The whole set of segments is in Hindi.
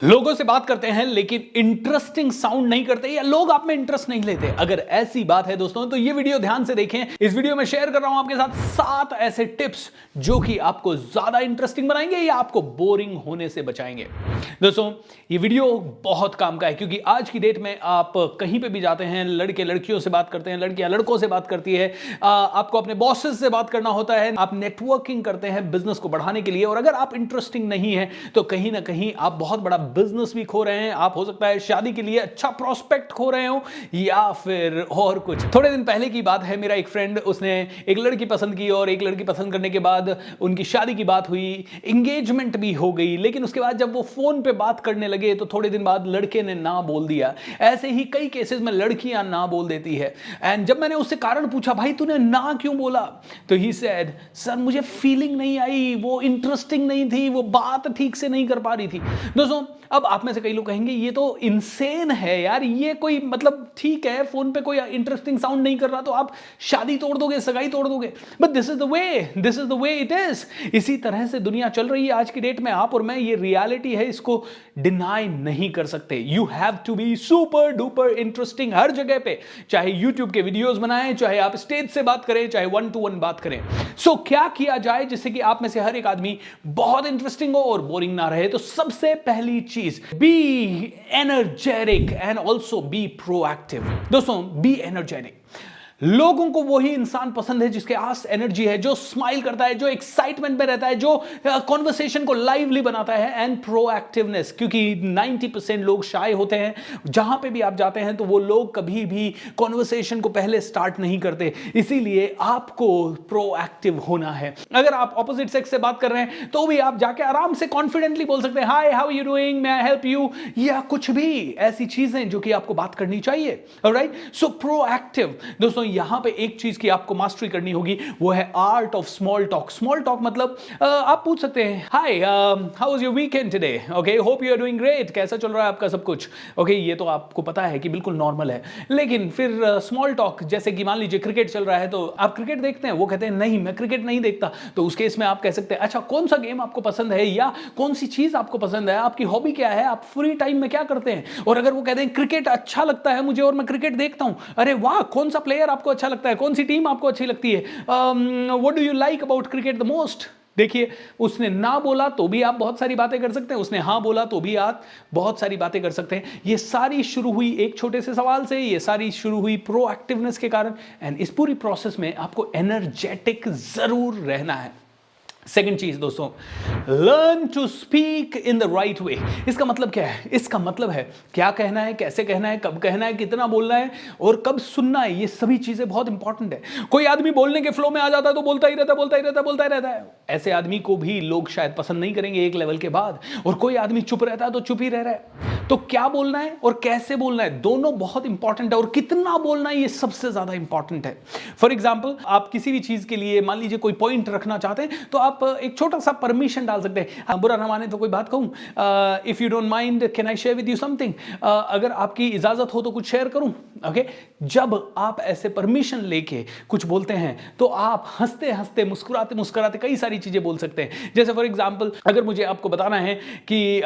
लोगों से बात करते हैं लेकिन इंटरेस्टिंग साउंड नहीं करते या लोग आप में इंटरेस्ट नहीं लेते। अगर ऐसी बात है दोस्तों तो ये वीडियो ध्यान से देखें। इस वीडियो में शेयर कर रहा हूं आपके साथ 7 ऐसे टिप्स जो कि आपको ज्यादा इंटरेस्टिंग बनाएंगे या आपको बोरिंग होने से बचाएंगे। दोस्तों ये वीडियो बहुत काम का है क्योंकि आज की डेट में आप कहीं पे भी जाते हैं, लड़के लड़कियों से बात करते हैं, लड़कियां लड़कों से बात करती है, आपको अपने बॉसेस से बात करना होता है, आप नेटवर्किंग करते हैं बिजनेस को बढ़ाने के लिए। और अगर आप इंटरेस्टिंग नहीं है तो कहीं ना कहीं आप बहुत बड़ा बिजनेस भी खो रहे हैं। आप हो सकता है शादी के लिए अच्छा प्रोस्पेक्ट खो रहे हो या फिर और कुछ। थोड़े दिन पहले की बात है, मेरा एक फ्रेंड, उसने एक लड़की पसंद की और एक लड़की पसंद करने के बाद उनकी शादी की बात हुई, एंगेजमेंट भी हो गई। लेकिन उसके बाद जब वो फोन पे बात करने लगे तो थोड़े दिन बाद लड़के ने ना बोल दिया। ऐसे ही कई केसेस में लड़कियां ना बोल देती है। एंड जब मैंने उससे कारण पूछा, भाई तूने ना क्यों बोला, तो ही सेड, सर मुझे फीलिंग नहीं आई, वो इंटरेस्टिंग नहीं थी, वो बात ठीक से नहीं कर पा रही थी। दोस्तों अब आप में से कई लोग कहेंगे ये तो इनसेन है यार, ये कोई मतलब ठीक है फोन पे कोई इंटरेस्टिंग साउंड नहीं कर रहा तो आप शादी तोड़ दोगे, सगाई तोड़ दोगे। But this is the way it is. इसी तरह से दुनिया चल रही है आज की डेट में। आप और मैं, ये रियलिटी है, इसको डिनाई नहीं कर सकते। You have to be super duper interesting हर जगह पे, चाहे यूट्यूब के वीडियोस बनाएं, चाहे आप स्टेज से बात करें, चाहे 1 to 1 बात करें। सो क्या किया जाए जिससे कि आप में से हर एक आदमी बहुत इंटरेस्टिंग हो और बोरिंग ना रहे। तो सबसे पहली चीज, be energetic and also be proactive. दोस्तों बी एनर्जेटिक। लोगों को वही इंसान पसंद है जिसके पास एनर्जी है, जो स्माइल करता है, जो एक्साइटमेंट में रहता है, जो कॉन्वर्सेशन को लाइवली बनाता है। एंड प्रोएक्टिवनेस, क्योंकि 90% लोग शाय होते हैं। जहां पे भी आप जाते हैं तो वो लोग कभी भी कॉन्वर्सेशन को पहले स्टार्ट नहीं करते। इसीलिए आपको प्रोएक्टिव होना है। अगर आप ऑपोजिट सेक्स से बात कर रहे हैं तो भी आप जाके आराम से कॉन्फिडेंटली बोल सकते हैं, hi how you doing, may I help you, या कुछ भी ऐसी चीजें जो कि आपको बात करनी चाहिए। ऑलराइट, सो प्रोएक्टिव। दोस्तों यहां पे एक चीज की आपको मास्टरी करनी होगी, वो है art of small talk. Small talk मतलब आप पूछ सकते हैं, hi how was your weekend today, okay hope you are doing great, कैसा चल रहा है आपका सब कुछ, ओके ये तो आपको पता है कि बिल्कुल नॉर्मल है। लेकिन फिर स्मॉल टॉक, जैसे कि मान लीजिए क्रिकेट चल रहा है तो आप क्रिकेट देखते हैं, वो कहते हैं नहीं मैं क्रिकेट नहीं देखता, तो उस केस में आप कह सकते हैं, अच्छा कौन सा गेम आपको पसंद है या कौन सी चीज आपको पसंद है, आपकी हॉबी क्या है, आप फ्री टाइम में क्या करते हैं। और अगर वो कहते हैं क्रिकेट अच्छा लगता है मुझे और मैं क्रिकेट देखता हूं, अरे वाह, कौन सा प्लेयर आपको अच्छा लगता है, कौन सी टीम आपको अच्छी लगती है, what do you like about cricket the most. देखिए उसने ना बोला तो भी आप बहुत सारी बातें कर सकते हैं, उसने हाँ बोला तो भी आप बहुत सारी बातें कर सकते हैं। ये सारी शुरू हुई एक छोटे से सवाल से, ये सारी शुरू हुई प्रोएक्टिवनेस के कारण। एंड इस पूरी प्रोसेस में आपको एनर्जेटिक जरूर रहना है। सेकेंड चीज दोस्तों, learn to speak in the right way. इसका मतलब क्या है? इसका मतलब है क्या कहना है, कैसे कहना है, कब कहना है, कितना बोलना है और कब सुनना है। ये सभी चीजें बहुत इंपॉर्टेंट है। कोई आदमी बोलने के फ्लो में आ जाता है तो बोलता ही रहता है। ऐसे आदमी को भी लोग शायद पसंद नहीं करेंगे एक लेवल के बाद। और कोई आदमी चुप रहता है तो चुप ही रह रहा है। तो क्या बोलना है और कैसे बोलना है, दोनों बहुत इंपॉर्टेंट है। और कितना बोलना है, ये सबसे ज्यादा इंपॉर्टेंट है। फॉर एग्जाम्पल, आप किसी भी चीज के लिए मान लीजिए कोई पॉइंट रखना चाहते हैं तो आप एक छोटा सा परमिशन डाल सकते हैं। बुरा ना माने तो कोई बात कहूं, if you don't mind can I share with you something, अगर आपकी इजाजत हो तो कुछ शेयर करूं। ओके, जब आप ऐसे परमिशन लेके कुछ बोलते हैं तो आप हंसते हंसते, मुस्कुराते मुस्कुराते कई सारी चीजें बोल सकते हैं। जैसे फॉर एग्जाम्पल, अगर मुझे आपको बताना है कि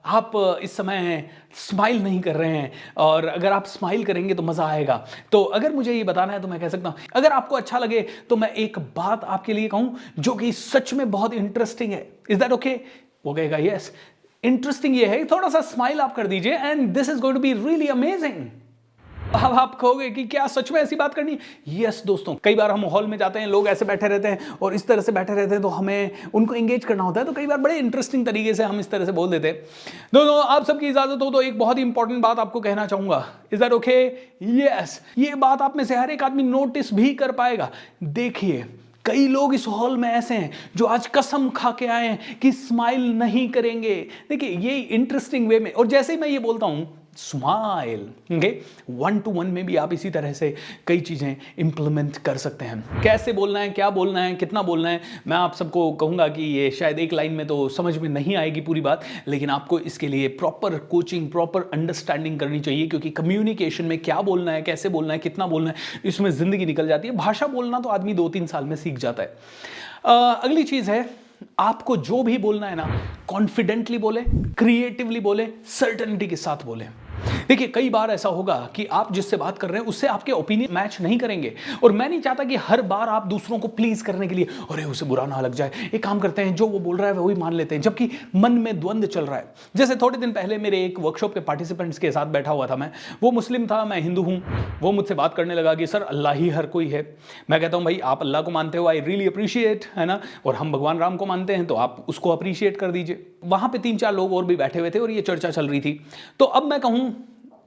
आप इस समय स्माइल नहीं कर रहे हैं और अगर आप स्माइल करेंगे तो मजा आएगा, तो अगर मुझे ये बताना है तो मैं कह सकता हूं, अगर आपको अच्छा लगे तो मैं एक बात आपके लिए कहूं जो कि सच में बहुत इंटरेस्टिंग है, इज दैट ओके? वो कहेगा यस। इंटरेस्टिंग ये है, थोड़ा सा स्माइल आप कर दीजिए and this is going to be really amazing. अब आप कहोगे कि क्या सच में ऐसी बात करनी है? यस दोस्तों, कई बार हम हॉल में जाते हैं, लोग ऐसे बैठे रहते हैं और इस तरह से बैठे रहते हैं तो हमें उनको एंगेज करना होता है, तो कई बार बड़े इंटरेस्टिंग तरीके से हम इस तरह से बोल देते हैं। दोस्तों आप सबकी इजाजत हो तो एक बहुत ही इंपॉर्टेंट बात आपको कहना चाहूंगा, इज दैट ओके? यस, ये बात आप में से हर एक आदमी नोटिस भी कर पाएगा। देखिए कई लोग इस हॉल में ऐसे हैं जो आज कसम खा के आए हैं कि स्माइल नहीं करेंगे। देखिए ये इंटरेस्टिंग वे में, और जैसे ही मैं ये बोलता हूं स्माइल, ओके, 1 to 1 में भी आप इसी तरह से कई चीजें इंप्लीमेंट कर सकते हैं। कैसे बोलना है, क्या बोलना है, कितना बोलना है, मैं आप सबको कहूंगा कि ये शायद एक लाइन में तो समझ में नहीं आएगी पूरी बात, लेकिन आपको इसके लिए प्रॉपर कोचिंग, प्रॉपर अंडरस्टैंडिंग करनी चाहिए। क्योंकि कम्युनिकेशन में क्या बोलना है, कैसे बोलना है, कितना बोलना है, इसमें जिंदगी निकल जाती है। भाषा बोलना तो आदमी 2-3 साल में सीख जाता है। अगली चीज है आपको जो भी बोलना है ना, कॉन्फिडेंटली बोले, क्रिएटिवली बोले, सर्टेनिटी के साथ बोले। देखिए कई बार ऐसा होगा कि आप जिससे बात कर रहे हैं उससे आपके ओपिनियन मैच नहीं करेंगे, और मैं नहीं चाहता कि हर बार आप दूसरों को प्लीज करने के लिए अरे उसे बुरा ना लग जाए, एक काम करते हैं जो वो बोल रहा है वही मान लेते हैं, जबकि मन में द्वंद्व चल रहा है। जैसे थोड़े दिन पहले मेरे एक वर्कशॉप के पार्टिसिपेंट्स के साथ बैठा हुआ था मैं, वो मुस्लिम था, मैं हिंदू हूं। वो मुझसे बात करने लगा कि सर अल्लाह ही हर कोई है। मैं कहता हूं भाई आप अल्लाह को मानते हो, आई रियली अप्रिशिएट, है ना, और हम भगवान राम को मानते हैं तो आप उसको अप्रिशिएट कर दीजिए। वहां पे 3-4 लोग और भी बैठे हुए थे और ये चर्चा चल रही थी। तो अब मैं कहूं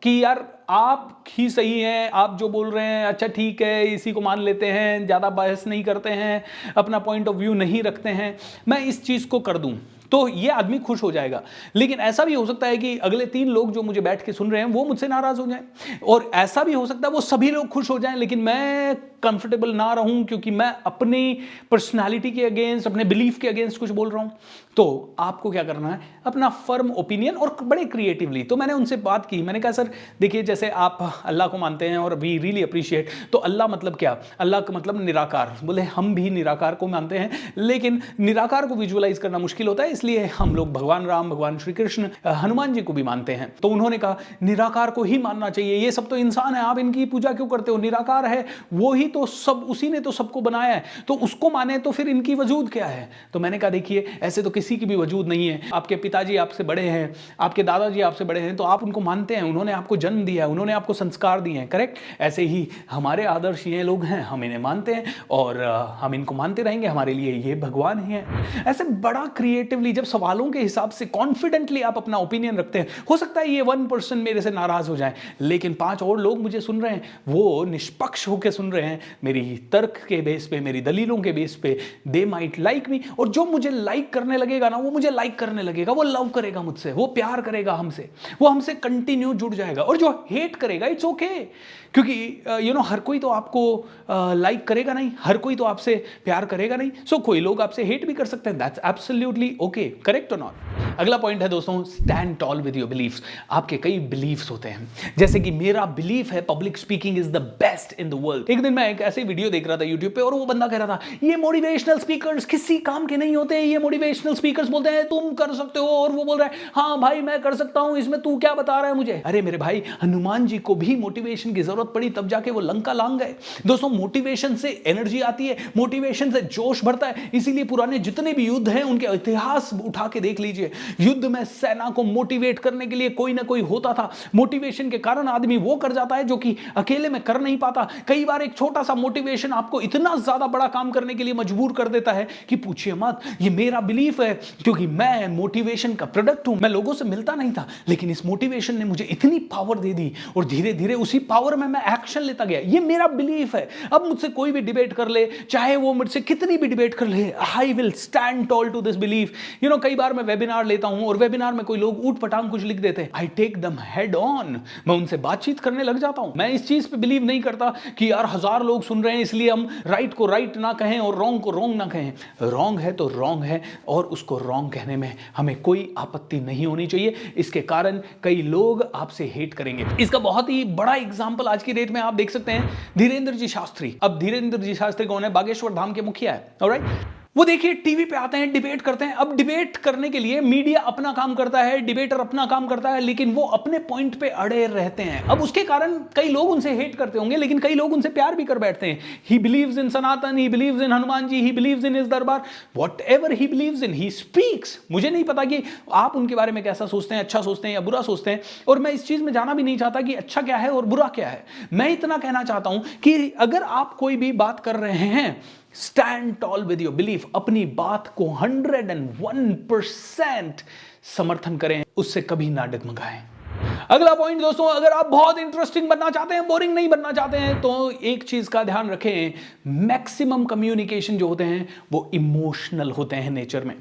कि यार आप ही सही हैं, आप जो बोल रहे हैं अच्छा ठीक है, इसी को मान लेते हैं, ज़्यादा बहस नहीं करते हैं, अपना पॉइंट ऑफ व्यू नहीं रखते हैं, मैं इस चीज़ को कर दूं तो ये आदमी खुश हो जाएगा। लेकिन ऐसा भी हो सकता है कि अगले 3 लोग जो मुझे बैठ के सुन रहे हैं वो मुझसे नाराज हो जाएं, और ऐसा भी हो सकता है वो सभी लोग खुश हो जाएं लेकिन मैं कंफर्टेबल ना रहूं क्योंकि मैं अपनी पर्सनालिटी के अगेंस्ट, अपने बिलीफ के अगेंस्ट कुछ बोल रहा हूं। तो आपको क्या करना है, अपना फर्म ओपिनियन और बड़े क्रिएटिवली। तो मैंने उनसे बात की, मैंने कहा सर देखिए जैसे आप अल्लाह को मानते हैं और वी रियली अप्रिशिएट, तो अल्लाह मतलब क्या? अल्लाह का मतलब निराकार। बोले हम भी निराकार को मानते हैं लेकिन निराकार को विजुअलाइज करना मुश्किल होता है, इसलिए हम लोग भगवान राम, भगवान श्री कृष्ण, हनुमान जी को भी मानते हैं। तो उन्होंने कहा निराकार को ही मानना चाहिए, ये सब तो इंसान है, आप इनकी पूजा क्यों करते हो? निराकार है वो ही तो सब, उसी ने तो सबको बनाया है, तो उसको माने तो फिर इनकी वजूद क्या है? तो मैंने कहा देखिए ऐसे तो किसी की भी वजूद नहीं है। आपके पिताजी आपसे बड़े हैं, आपके दादाजी आपसे बड़े हैं, तो आप उनको मानते हैं, उन्होंने आपको जन्म दिया, उन्होंने आपको संस्कार दिए हैं, करेक्ट? ऐसे ही हमारे आदर्श ये लोग हैं, हम इन्हें मानते हैं और हम इनको मानते रहेंगे, हमारे लिए ये भगवान ही है। ऐसे बड़ा क्रिएटिवली जब सवालों के हिसाब से कॉन्फिडेंटली आप अपना ओपिनियन रखते हैं, हो सकता है ये 1% मेरे से नाराज हो जाए लेकिन 5 और लोग मुझे सुन रहे हैं, वो निष्पक्ष होकर सुन रहे हैं, मेरी तर्क के बेस पे, मेरी दलीलों के बेस पे, दे माइट लाइक मी। और जो मुझे लाइक करने लगेगा ना, वो मुझे लाइक करने लगेगा, वो लव करेगा मुझसे, वो प्यार करेगा हमसे, वो हमसे कंटिन्यू जुड़ जाएगा। और जो हेट करेगा इट्स ओके, क्योंकि हर कोई तो आपको लाइक करेगा नहीं, हर कोई तो आपसे प्यार करेगा नहीं, सो कोई लोग आपसे हेट भी कर सकते हैं, दैट्स एब्सोल्युटली ओके, करेक्ट और नॉट। अगला पॉइंट है दोस्तों, stand toll with your beliefs. आपके कई बिलीफ्स होते हैं, जैसे कि मेरा बिलीफ है public speaking is the best in the world. एक दिन मैं एक ऐसे वीडियो देख रहा था यूट्यूब पे और वो बंदा कह रहा था ये मोटिवेशनल स्पीकर्स किसी काम के नहीं होते, ये मोटिवेशनल स्पीकर्स बोलते हैं तुम कर सकते हो, और वो बोल रहा है हाँ भाई मैं कर सकता हूं, इसमें तू क्या बता रहा है मुझे? अरे मेरे भाई, हनुमान जी को भी मोटिवेशन की जरूरत पड़ी तब जाके वो लंका लांग गए। दोस्तों मोटिवेशन से एनर्जी आती है, मोटिवेशन से जोश बढ़ता है, इसीलिए पुराने जितने भी युद्ध हैं उनके इतिहास उठा के देख लीजिए, युद्ध में सेना को मोटिवेट करने के लिए कोई ना कोई होता था। मोटिवेशन के कारण आदमी वो कर जाता है जो कि अकेले में कर नहीं पाता। कई बार एक छोटा सा मोटिवेशन आपको इतना ज्यादा बड़ा काम करने के लिए मजबूर कर देता है कि पूछिए मत। ये मेरा बिलीफ है क्योंकि मैं मोटिवेशन का प्रोडक्ट हूं। मैं लोगों से मिलता नहीं था लेकिन इस मोटिवेशन ने मुझे इतनी पावर दे दी और धीरे धीरे उसी पावर में मैं एक्शन लेता गया। ये मेरा बिलीफ है। अब मुझसे कोई भी डिबेट कर ले, चाहे वो मुझसे कितनी भी डिबेट कर ले, I will stand tall to this belief. कई बार मैं वेबिनार लेता हूं और वेबिनार में कोई लोग ऊट पटांग कुछ लिख देते हैं, I take them head on, मैं उनसे बातचीत करने लग जाता हूं। मैं इस चीज पे बिलीव नहीं करता कि यार 1000 लोग सुन रहे हैं इसलिए हम राइट को राइट ना कहें और रॉन्ग को रॉन्ग ना कहें। रॉन्ग है तो रॉन्ग है और उसको रॉन्ग कहने में हमें कोई आपत्ति नहीं होनी चाहिए। इसके कारण कई लोग आपसे हेट करेंगे। इसका बहुत ही बड़ा एग्जांपल आज की डेट में आप देख सकते हैं, धीरेंद्र जी शास्त्री। अब धीरेंद्र जी शास्त्री कौन है? बागेश्वर धाम के मुखिया है, ऑलराइट। वो देखिए टीवी पे आते हैं, डिबेट करते हैं। अब डिबेट करने के लिए मीडिया अपना काम करता है, डिबेटर अपना काम करता है, लेकिन वो अपने पॉइंट पे अड़े रहते हैं। अब उसके कारण कई लोग उनसे हेट करते होंगे लेकिन कई लोग उनसे प्यार भी कर बैठते हैं। He believes in Sanatan, he believes in Hanuman ji, he believes in his darbar, whatever he believes in he speaks. मुझे नहीं पता कि आप उनके बारे में कैसा सोचते हैं, अच्छा सोचते हैं या बुरा सोचते हैं, और मैं इस चीज में जाना भी नहीं चाहता कि अच्छा क्या है और बुरा क्या है। मैं इतना कहना चाहता हूं कि अगर आप कोई भी बात कर रहे हैं, stand toll with your belief. अपनी बात को 101% समर्थन करें, उससे कभी ना डगमगाएं। अगला पॉइंट दोस्तों, अगर आप बहुत इंटरेस्टिंग बनना चाहते हैं, बोरिंग नहीं बनना चाहते हैं, तो एक चीज का ध्यान रखें, मैक्सिमम कम्युनिकेशन जो होते हैं वो इमोशनल होते हैं नेचर में।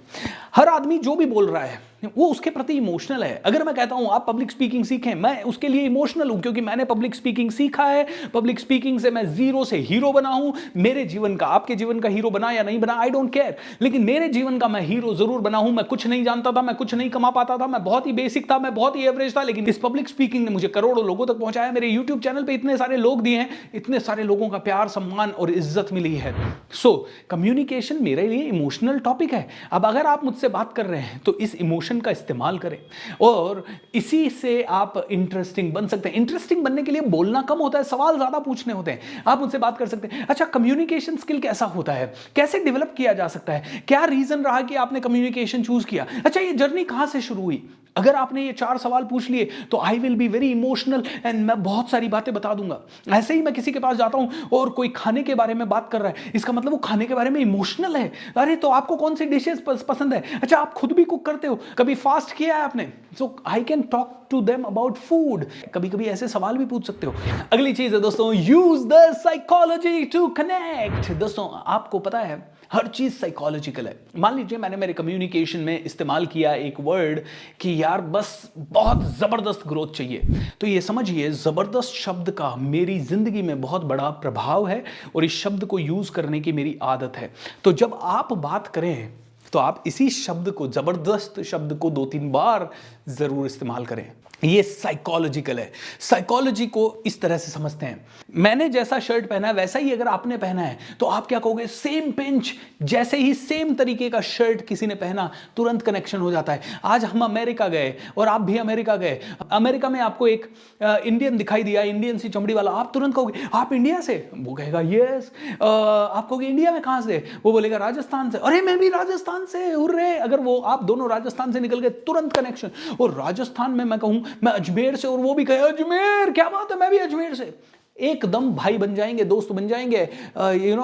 हर आदमी जो भी बोल रहा है वो उसके प्रति इमोशनल है। अगर मैं कहता हूं आप पब्लिक स्पीकिंग सीखें, मैं उसके लिए इमोशनल हूं क्योंकि मैंने पब्लिक स्पीकिंग सीखा है, पब्लिक स्पीकिंग से मैं जीरो से हीरो बना हूं। मेरे जीवन का आपके जीवन का हीरो बना या नहीं बना, आई डोंट केयर, लेकिन मेरे जीवन का मैं हीरो जरूर बना हूं। मैं कुछ नहीं जानता था, मैं कुछ नहीं कमा पाता था, मैं बहुत ही बेसिक था, मैं बहुत ही एवरेज था, लेकिन इस पब्लिक स्पीकिंग ने मुझे करोड़ों लोगों तक पहुंचाया। मेरे यूट्यूब चैनल पे इतने सारे लोग दिए हैं, इतने सारे लोगों का प्यार, सम्मान और इज्जत मिली है। सो कम्युनिकेशन मेरे लिए इमोशनल टॉपिक है। अब अगर आप मुझसे बात कर रहे हैं तो इस इमोशन का इस्तेमाल करें और इसी से आप इंटरेस्टिंग बन सकते हैं। इंटरेस्टिंग बनने के लिए बोलना कम होता है, सवाल ज्यादा पूछने होते हैं। आप मुझसे बात कर सकते हैं, अच्छा कम्युनिकेशन स्किल कैसा होता है, कैसे डेवलप किया जा सकता है, क्या रीजन रहा कि आपने कम्युनिकेशन चूज किया, अच्छा ये जर्नी कहां से शुरू हुई। अगर आपने ये 4 सवाल पूछ लिए तो I will be very emotional and मैं बहुत सारी बातें बता दूंगा। ऐसे ही मैं किसी के पास जाता हूं और कोई खाने के बारे में बात कर रहा है, इसका मतलब वो खाने के बारे में इमोशनल है। अरे तो आपको कौन सी डिशेस पसंद है, अच्छा आप खुद भी कुक करते हो, कभी फास्ट किया है आपने, so I can talk to them about food. कभी कभी ऐसे सवाल भी पूछ सकते हो। अगली चीज है दोस्तों, use the psychology to connect. दोस्तों आपको पता है हर चीज साइकोलॉजिकल है। मान लीजिए मैंने मेरे कम्युनिकेशन में इस्तेमाल किया एक वर्ड कि यार बस बहुत जबरदस्त ग्रोथ चाहिए, तो ये समझिए जबरदस्त शब्द का मेरी जिंदगी में बहुत बड़ा प्रभाव है और इस शब्द को यूज करने की मेरी आदत है। तो जब आप बात करें तो आप इसी शब्द को, जबरदस्त शब्द को 2-3 बार जरूर इस्तेमाल करें। ये साइकोलॉजिकल है। साइकोलॉजी को इस तरह से समझते हैं, मैंने जैसा शर्ट पहना है वैसा ही अगर आपने पहना है तो आप क्या कहोगे, सेम पिंच, जैसे ही सेम तरीके का शर्ट किसी ने पहना तुरंत कनेक्शन हो जाता है। आज हम अमेरिका गए और आप भी अमेरिका गए, अमेरिका में आपको एक इंडियन दिखाई दिया, इंडियन सी चमड़ी वाला, आप तुरंत कहोगे आप इंडिया से, वो कहेगा यस। आप कहोगे इंडिया में कहां से, वो बोलेगा राजस्थान से, अरे मैं भी राजस्थान से, हुर्रे। अगर वो आप दोनों राजस्थान से निकल गए तुरंत कनेक्शन। और राजस्थान में मैं कहूं मैं अजमेर से और वो भी कहे अजमेर, क्या बात है मैं भी अजमेर से, एकदम भाई बन जाएंगे, दोस्त बन जाएंगे।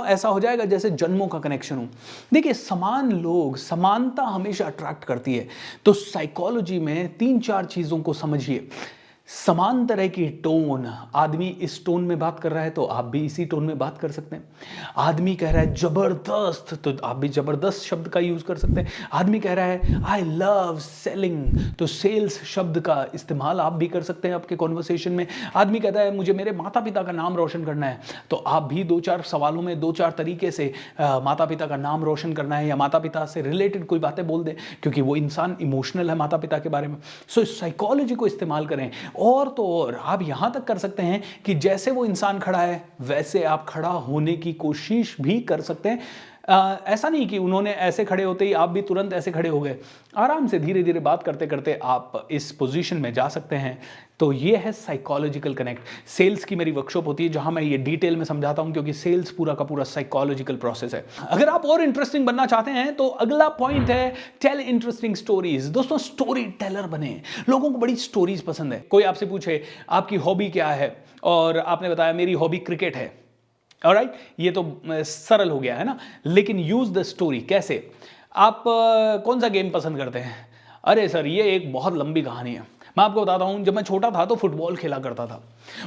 ऐसा हो जाएगा जैसे जन्मों का कनेक्शन हो। देखिए समान लोग, समानता हमेशा अट्रैक्ट करती है। तो साइकोलॉजी में 3-4 चीजों को समझिए। समान तरह की टोन, आदमी इस टोन में बात कर रहा है तो आप भी इसी टोन में बात कर सकते हैं। आदमी कह रहा है जबरदस्त तो आप भी जबरदस्त शब्द का यूज कर सकते हैं। आदमी कह रहा है आई लव सेलिंग तो सेल्स शब्द का इस्तेमाल आप भी कर सकते हैं आपके कॉन्वर्सेशन में। आदमी कहता है मुझे मेरे माता पिता का नाम रोशन करना है तो आप भी 2-4 सवालों में 2-4 तरीके से माता पिता का नाम रोशन करना है या माता पिता से रिलेटेड कोई बातें बोल दें, क्योंकि वो इंसान इमोशनल है माता पिता के बारे में। सो साइकोलॉजी को इस्तेमाल करें। और तो और आप यहां तक कर सकते हैं कि जैसे वो इंसान खड़ा है वैसे आप खड़ा होने की कोशिश भी कर सकते हैं। ऐसा नहीं कि उन्होंने ऐसे खड़े होते ही आप भी तुरंत ऐसे खड़े हो गए। आराम से धीरे धीरे बात करते करते आप इस पोजीशन में जा सकते हैं। तो ये है साइकोलॉजिकल कनेक्ट। सेल्स की मेरी वर्कशॉप होती है जहां मैं ये डिटेल में समझाता हूं, क्योंकि सेल्स पूरा का पूरा साइकोलॉजिकल प्रोसेस है। अगर आप और इंटरेस्टिंग बनना चाहते हैं तो अगला पॉइंट है टेल इंटरेस्टिंग स्टोरीज। दोस्तों स्टोरी टेलर बने। लोगों को बड़ी स्टोरीज पसंद है। कोई आपसे पूछे आपकी हॉबी क्या है और आपने बताया मेरी हॉबी क्रिकेट है, ऑलराइट, ये तो सरल हो गया है ना। लेकिन यूज द स्टोरी। कैसे, आप कौन सा गेम पसंद करते हैं, अरे सर ये एक बहुत लंबी कहानी है। मैं आपको बताता हूं, जब मैं छोटा था तो फुटबॉल खेला करता था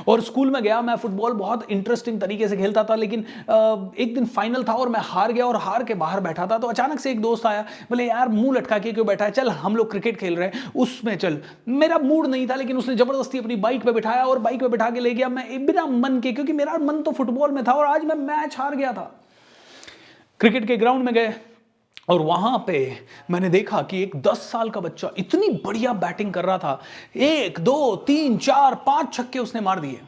और स्कूल में गया, मैं फुटबॉल बहुत इंटरेस्टिंग तरीके से खेलता था। लेकिन एक दिन फाइनल था और मैं हार गया और हार के बाहर बैठा था तो अचानक से एक दोस्त आया, बोले यार मुंह लटका के क्यों बैठा है, चल हम लोग क्रिकेट खेल रहे हैं उसमें चल। मेरा मूड नहीं था लेकिन उसने जबरदस्ती अपनी बाइक पे बिठाया और बाइक पे बिठा के ले गया। मैं बिना मन के, क्योंकि मेरा मन तो फुटबॉल में था और आज मैं मैच हार गया था। क्रिकेट के ग्राउंड में गए और वहां पे मैंने देखा कि एक 10 साल का बच्चा इतनी बढ़िया बैटिंग कर रहा था, 1 2 3 4 5 छक्के उसने मार दिए।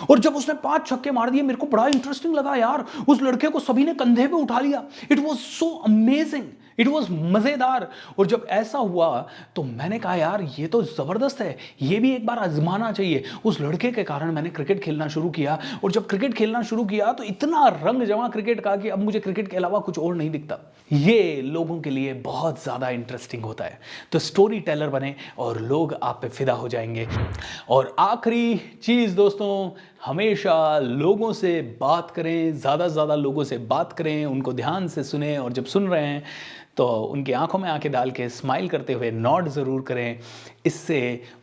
और जब उसने 5 छक्के मार दिए मेरे को बड़ा इंटरेस्टिंग लगा यार। उस लड़के को सभी ने कंधे पे उठा लिया। It was so amazing, it was मजेदार। और जब ऐसा हुआ तो मैंने कहा यार ये तो जबरदस्त है, ये भी एक बार आजमाना चाहिए। उस लड़के के कारण मैंने क्रिकेट खेलना शुरू किया और जब क्रिकेट खेलना शुरू किया तो इतना रंग जमा क्रिकेट का कि अब मुझे क्रिकेट के अलावा कुछ और नहीं दिखता। ये लोगों के लिए बहुत ज्यादा इंटरेस्टिंग होता है। तो स्टोरी टेलर बने और लोग आप पे फिदा हो जाएंगे। और आखिरी चीज दोस्तों, हमेशा लोगों से बात करें, ज़्यादा से ज़्यादा लोगों से बात करें, उनको ध्यान से सुने और जब सुन रहे हैं तो उनकी आंखों में आंखें डाल के स्माइल करते हुए नॉड ज़रूर करें। इससे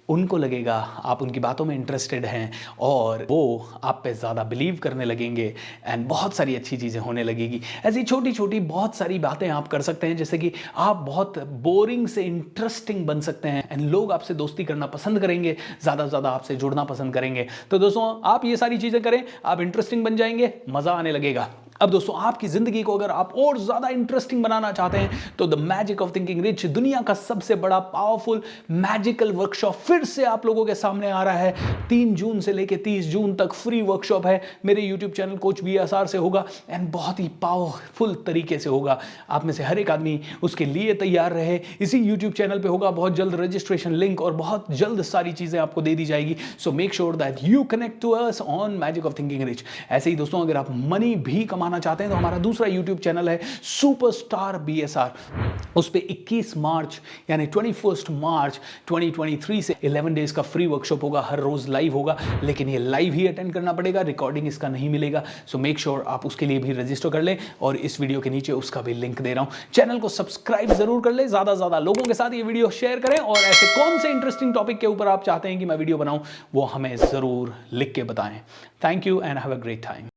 उनको लगेगा आप उनकी बातों में इंटरेस्टेड हैं और वो आप पे ज़्यादा बिलीव करने लगेंगे एंड बहुत सारी अच्छी चीज़ें होने लगेगी। ऐसी छोटी छोटी बहुत सारी बातें आप कर सकते हैं, जैसे कि आप बहुत बोरिंग से इंटरेस्टिंग बन सकते हैं एंड लोग आपसे दोस्ती करना पसंद करेंगे, ज़्यादा से ज़्यादा आपसे जुड़ना पसंद करेंगे। तो दोस्तों आप ये सारी चीज़ें करें, आप इंटरेस्टिंग बन जाएंगे, मज़ा आने लगेगा। अब दोस्तों आपकी जिंदगी को अगर आप और ज्यादा इंटरेस्टिंग बनाना चाहते हैं तो the magic of thinking rich, दुनिया का सबसे बड़ा पावरफुल मैजिकल वर्कशॉप फिर से आप लोगों के सामने आ रहा है। 3 जून से लेकर 30 जून तक फ्री वर्कशॉप है, मेरे यूट्यूब चैनल कोच BSR से होगा एंड बहुत ही पावरफुल तरीके से होगा। आप में से हर एक आदमी उसके लिए तैयार रहे। इसी यूट्यूब चैनल पे होगा, बहुत जल्द रजिस्ट्रेशन लिंक और बहुत जल्द सारी चीजें आपको दे दी जाएगी। So make sure that you connect to us on magic of thinking rich. ऐसे ही दोस्तों अगर आप मनी भी कमाना चाहते हैं तो हमारा दूसरा YouTube चैनल है सुपरस्टार BSR। उस पे 21 मार्च यानी 21 मार्च 2023 से 11 डेज का फ्री वर्कशॉप होगा। हर रोज लाइव होगा, लेकिन ये लाइव ही अटेंड करना पड़ेगा, रिकॉर्डिंग इसका नहीं मिलेगा। सो मेक श्योर आप उसके लिए भी रजिस्टर कर लें और इस वीडियो के नीचे उसका भी लिंक दे रहा हूं। चैनल को सब्सक्राइब जरूर कर ले, ज्यादा से ज्यादा लोगों के साथ ये वीडियो शेयर करें और ऐसे कौन से इंटरेस्टिंग टॉपिक के ऊपर आप चाहते हैं कि मैं वीडियो बनाऊं वो हमें जरूर लिख के बताएं। Thank you and have a great time.